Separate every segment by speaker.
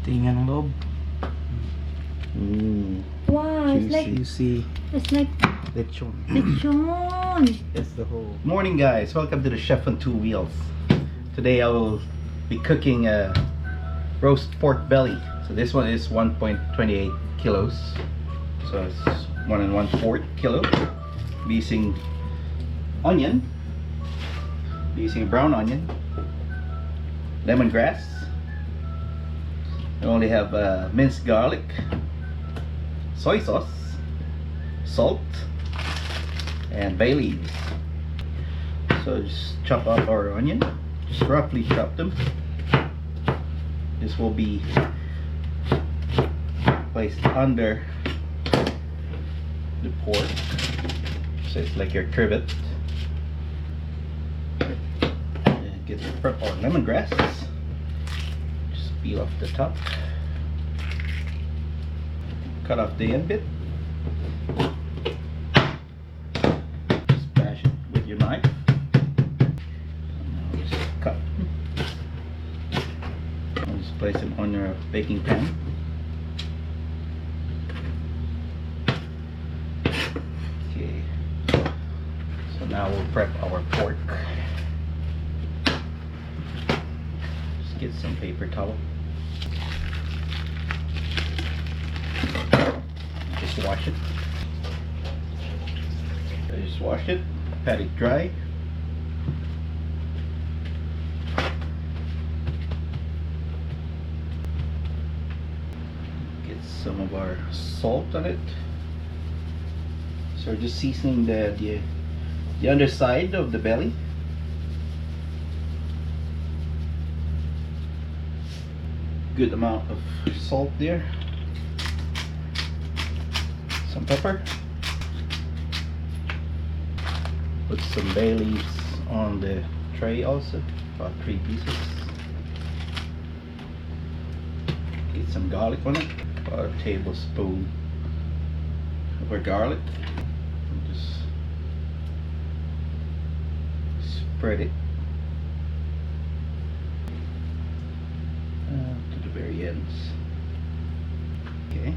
Speaker 1: Tingan ng loob.
Speaker 2: Wow, it's like
Speaker 1: Juicy. Lechon.
Speaker 2: lechon.
Speaker 1: That's the whole.
Speaker 3: Morning guys, welcome to the Chef on Two Wheels. Today I will be cooking a roast pork belly. So this one is 1.28 kilos. So it's 1 1/4 kilo. Be using onion. Be using brown onion. Lemongrass. I only have minced garlic. Soy sauce. Salt. And bay leaves. So just chop up our onion, just roughly chop them. This will be placed under the pork, so it's like your trivet. And get our lemongrass, just peel off the top, cut off the end bit. Your knife. Now just cut. I'll just place them on your baking pan. Okay. So now we'll prep our pork. Just get some paper towel. Just wash it. I just washed it. Pat it dry. Get some of our salt on it. So we're just seasoning the underside of the belly. Good amount of salt there. Some pepper. Put some bay leaves on the tray also, about 3 pieces. Get some garlic on it, about a tablespoon of our garlic. And just spread it to the very ends. Okay.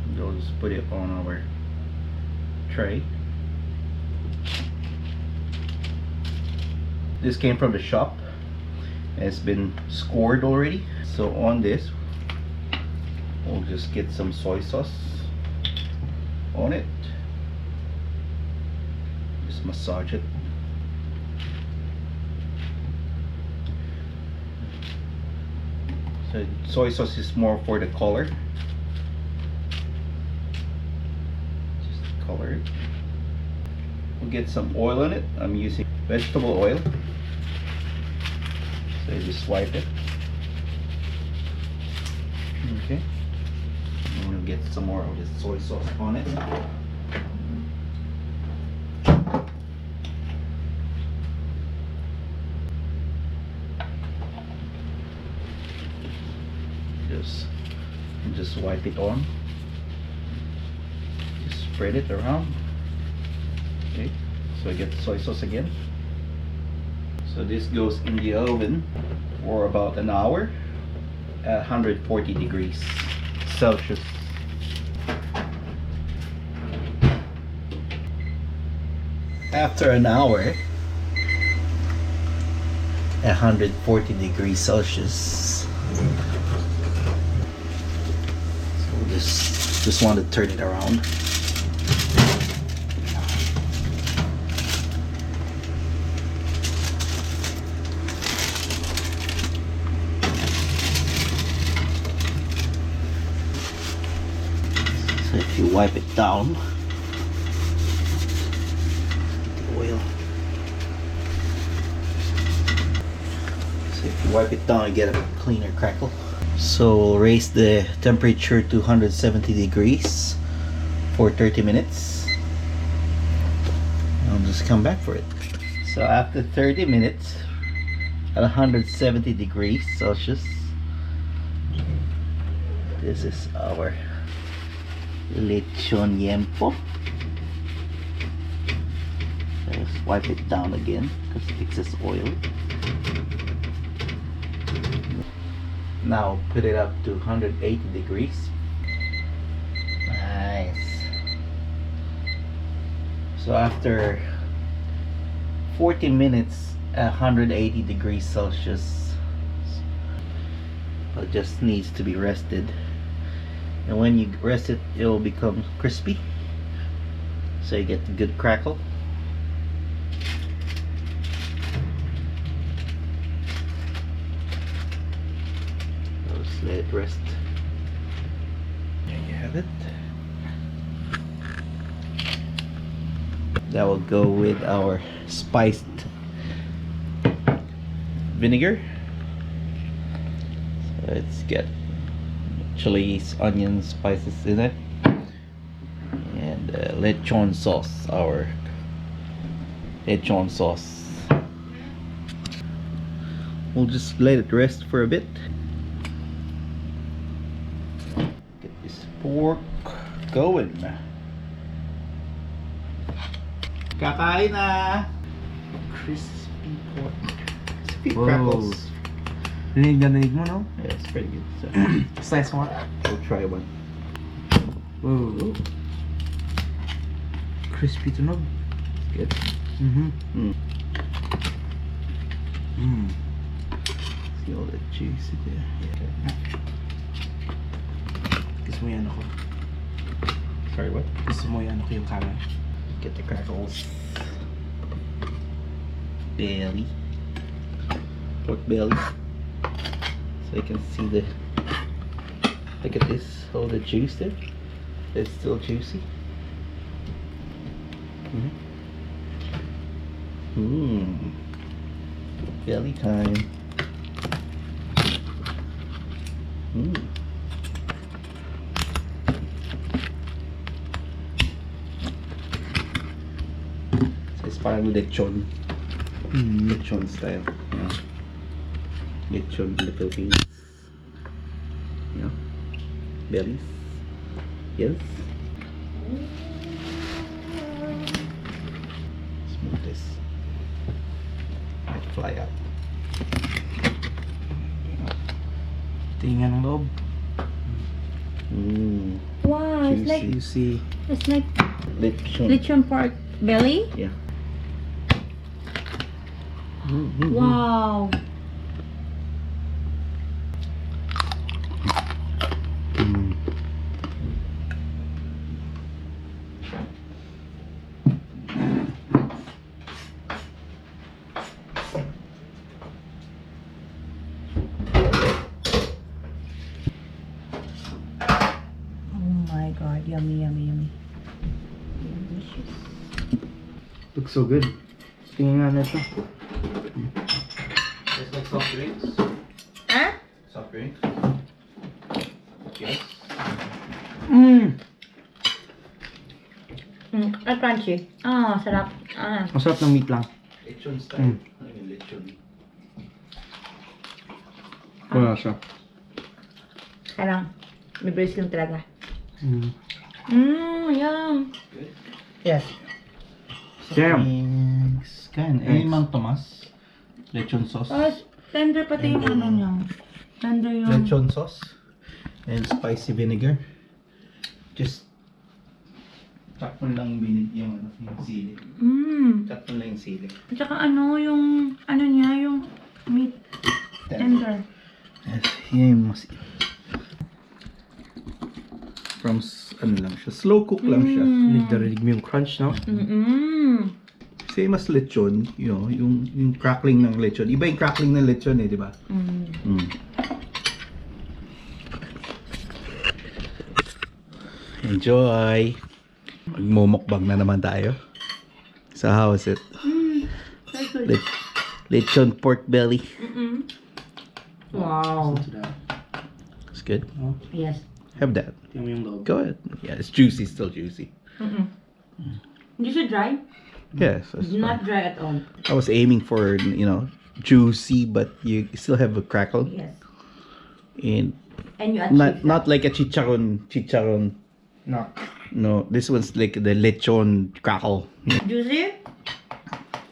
Speaker 3: And we'll just put it on our tray. This came from the shop and it's been scored already. So on this we'll just get some soy sauce on it. Just massage it. So soy sauce is more for the color. Just color it. We'll get some oil on it. I'm using vegetable oil. So you just wipe it. Okay. And we'll get some more of this soy sauce on it. Just wipe it on. Just spread it around. Okay. So I get the soy sauce again. So this goes in the oven for about an hour at 140 degrees Celsius. After an hour at 140 degrees Celsius, so we'll just want to turn it around. So if you wipe it down, the oil. So if you wipe it down, you get a cleaner crackle. So we'll raise the temperature to 170 degrees for 30 minutes. I'll just come back for it. So after 30 minutes at 170 degrees Celsius, this is our lechon yempo. Just wipe it down again because it excess oil. Now put it up to 180 degrees. Nice. So after 40 minutes at 180 degrees Celsius, it just needs to be rested. And when you rest it, it will become crispy. So you get the good crackle. Just let it rest. There you have it. That will go with our spiced vinegar. So let's get chilies, onions, spices in it, and lechon sauce, our lechon sauce. We'll just let it rest for a bit. Get this pork going. Kakain na! Crispy pork. Crispy crackles.
Speaker 1: Rinig na rinig mo, no?
Speaker 3: Yeah, it's pretty good. So,
Speaker 1: Slice mo.
Speaker 3: we'll try one.
Speaker 1: Whoa. Crispy tunog.
Speaker 3: Good.
Speaker 1: Mm-hmm.
Speaker 3: See all the juice in there. Yeah.
Speaker 1: Gusto mo yan ako.
Speaker 3: Sorry, what?
Speaker 1: Gusto mo yan ako yung camera.
Speaker 3: Get the crackles. Belly. Pork belly. So you can see the, look at this, all the juice there. It's still juicy. Belly time. So it's parang lechon. Lechon style. Yeah. Lechon in the Philippines. Yeah. Bellies. Yes. Smooth this. Might fly out.
Speaker 1: Tingnan ng loob.
Speaker 2: Wow, it's like
Speaker 1: Juicy.
Speaker 3: Lechon.
Speaker 2: lechon pork belly.
Speaker 3: Yeah.
Speaker 2: Wow. Oh my god, yummy, yummy, yummy. Delicious.
Speaker 1: Looks so good. Tingnan nga natin.
Speaker 3: It's like soft drinks.
Speaker 2: Huh?
Speaker 3: Soft drinks. Yes.
Speaker 2: Crunchy. Ah, sarap. Ah.
Speaker 1: Masarap ng meat lang.
Speaker 3: Lechon style. I mean lechon.
Speaker 1: Wala siya.
Speaker 2: Parang, may brace lang talaga. Yum.
Speaker 3: Good.
Speaker 2: Yes.
Speaker 1: Damn.
Speaker 3: Thanks. Kan, Mang Tomas. Lechon sauce.
Speaker 2: Oh, tender pati yung ano niya. Tender yung...
Speaker 3: Lechon sauce. And spicy vinegar. Just chop mo lang yung sili. Chop mo lang yung sili.
Speaker 2: At saka ano yung, ano niya, yung meat tender.
Speaker 3: Yes, yun mas... From, ano lang siya, slow cook lang siya.
Speaker 1: Rinig mo yung crunch, no?
Speaker 3: Same as lechon, you know, yung crackling ng lechon. Iba yung crackling ng lechon eh, di ba? Enjoy! Magmumukbang na naman tayo. So how is it?
Speaker 2: Very good.
Speaker 3: Lechon pork belly.
Speaker 2: Wow.
Speaker 3: It's good.
Speaker 2: Yes.
Speaker 3: Have that.
Speaker 1: Tingnan mo yung loob.
Speaker 3: Go ahead. Yeah, it's juicy, still juicy.
Speaker 2: Hindi siya dry?
Speaker 3: Yes, that's
Speaker 2: Not
Speaker 3: fine.
Speaker 2: dry at all.
Speaker 3: I was aiming for, you know, juicy, but you still have a crackle.
Speaker 2: Yes.
Speaker 3: And
Speaker 2: And you achieve
Speaker 3: not like a chicharon.
Speaker 1: No.
Speaker 3: No, this one's like the lechon crackle.
Speaker 2: juicy,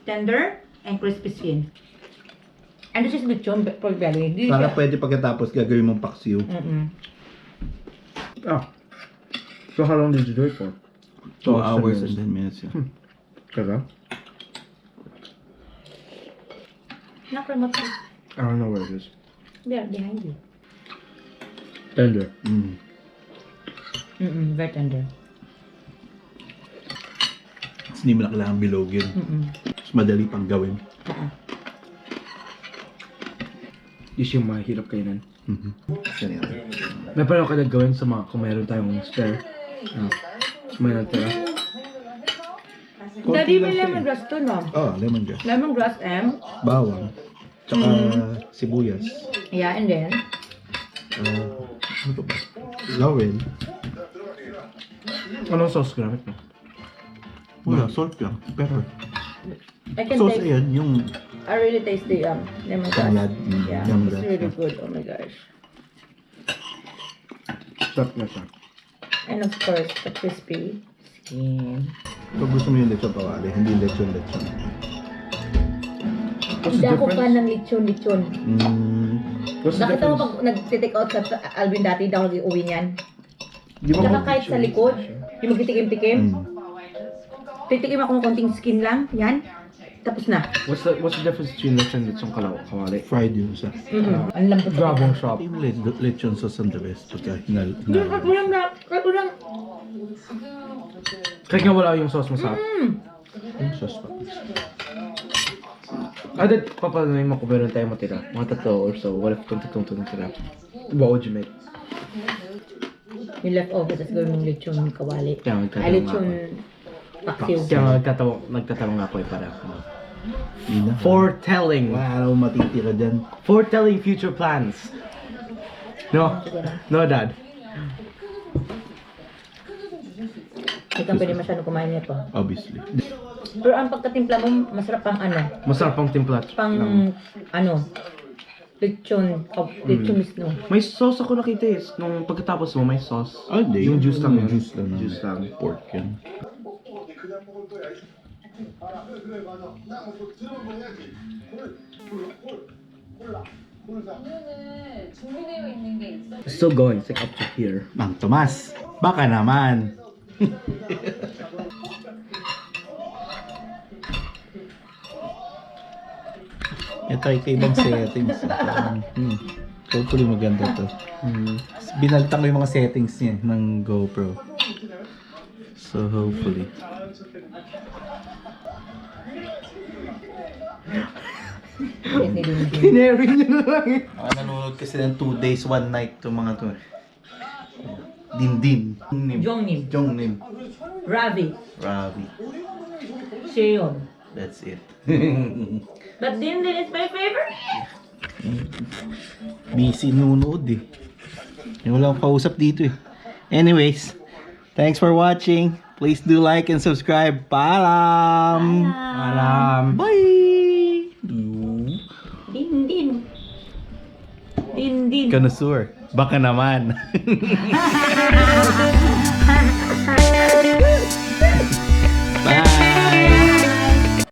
Speaker 2: tender, and crispy skin. And this is lechon pork belly. Hindi
Speaker 3: Para
Speaker 2: siya.
Speaker 3: pwede pagkatapos gagawin mong paksiw.
Speaker 1: Oh. So how long did you do it for?
Speaker 3: 2 hours and 10 minutes. Yeah.
Speaker 1: Kaga?
Speaker 2: Nakaramat.
Speaker 1: I don't know where it is.
Speaker 2: There, behind you.
Speaker 1: Tender.
Speaker 2: Very tender.
Speaker 3: Tapos hindi mo na kailangan bilogin. Mas madali pang gawin.
Speaker 1: This yung mahirap kainan.
Speaker 3: Yan yan.
Speaker 1: May parang ka gawin sa mga kung meron tayong spare. May natira.
Speaker 2: Daddy, may lemongrass to, no?
Speaker 3: Oh, lemongrass.
Speaker 2: Lemongrass and...
Speaker 3: Bawang. Tsaka sibuyas.
Speaker 2: Yeah, and then...
Speaker 3: Ano pa ba? Laurel.
Speaker 1: Anong sauce gamit mo?
Speaker 3: Wala, salt lang. Pepper.
Speaker 2: I can
Speaker 3: Sauce
Speaker 2: taste...
Speaker 3: yan, yung
Speaker 2: I really taste the lemongrass.
Speaker 3: Tanglad.
Speaker 2: Yeah,
Speaker 3: Lemongrass.
Speaker 2: it's really good. Oh my gosh.
Speaker 1: Sarap na siya.
Speaker 2: And of course, the crispy skin.
Speaker 3: Pag gusto mo yung lechon kawali, hindi lechon.
Speaker 1: What's the
Speaker 2: Hindi ako
Speaker 1: difference?
Speaker 2: fan ng lechon.
Speaker 1: What's the
Speaker 2: Nakita mo
Speaker 1: difference?
Speaker 2: pag nag-take out sa Alvin dati, daw nag-uwi niyan.
Speaker 1: Di ba
Speaker 2: Tsaka
Speaker 1: mag-
Speaker 2: kahit sa likod, yung magtitikim-tikim, titikim ako ng konting skin lang, yan. Tapos na.
Speaker 1: What's the difference between lechon at kawali?
Speaker 3: Fried yung isa.
Speaker 2: Ang lambot.
Speaker 1: Grabong shop.
Speaker 3: Yung lechon sauce ang the best. Pagka
Speaker 2: Kat mo lang na, kat mo lang.
Speaker 1: Kahit nga wala yung sauce masarap.
Speaker 3: Yung sauce pa.
Speaker 1: Dad, papanunin mo kung meron tayong matira. Mga 3 or so. What if kung 3 natira? What would you make?
Speaker 2: Yung leftover, tapos gawin mong lechon kawali.
Speaker 1: Kaya magkatawa
Speaker 2: Ay, lechon paksiw.
Speaker 1: Kaya nagtatawa nga ako para
Speaker 3: Yun na.
Speaker 1: foretelling.
Speaker 3: Wala akong matitira dyan.
Speaker 1: Foretelling future plans. No? No, Dad.
Speaker 2: Hindi ka pwede masyado kumain nito.
Speaker 3: Obviously.
Speaker 2: Pero ang pagkatimpla mo, masarap pang ano,
Speaker 1: Masarap pang timpla.
Speaker 2: pang ano, lechon mismo.
Speaker 1: May sauce ako nakita eh. Nung pagkatapos mo, may sauce.
Speaker 3: Ah, hindi.
Speaker 1: Yung juice lang yun.
Speaker 3: Juice lang.
Speaker 1: Juice lang.
Speaker 3: Pork yan.
Speaker 1: It's still going. It's like up to here.
Speaker 3: Mang Tomas, baka naman. Ito ay ibang settings. Hopefully maganda to. Binalitan ko yung mga settings niya ng GoPro. So hopefully.
Speaker 1: Hineri niyo na lang eh.
Speaker 3: Nanonood kasi ng 2 days, 1 night to mga to. Din.
Speaker 2: Jongnim,
Speaker 3: Jongnim.
Speaker 2: Ravi,
Speaker 3: Ravi.
Speaker 2: Seon.
Speaker 3: That's it.
Speaker 2: But din is my favorite.
Speaker 3: Busy nunood eh. Wala akong kausap dito eh. Anyways, thanks for watching. Please do like and subscribe. Paalam!
Speaker 1: Alam.
Speaker 3: Bye!
Speaker 2: Din.
Speaker 3: Connoisseur. Baka naman.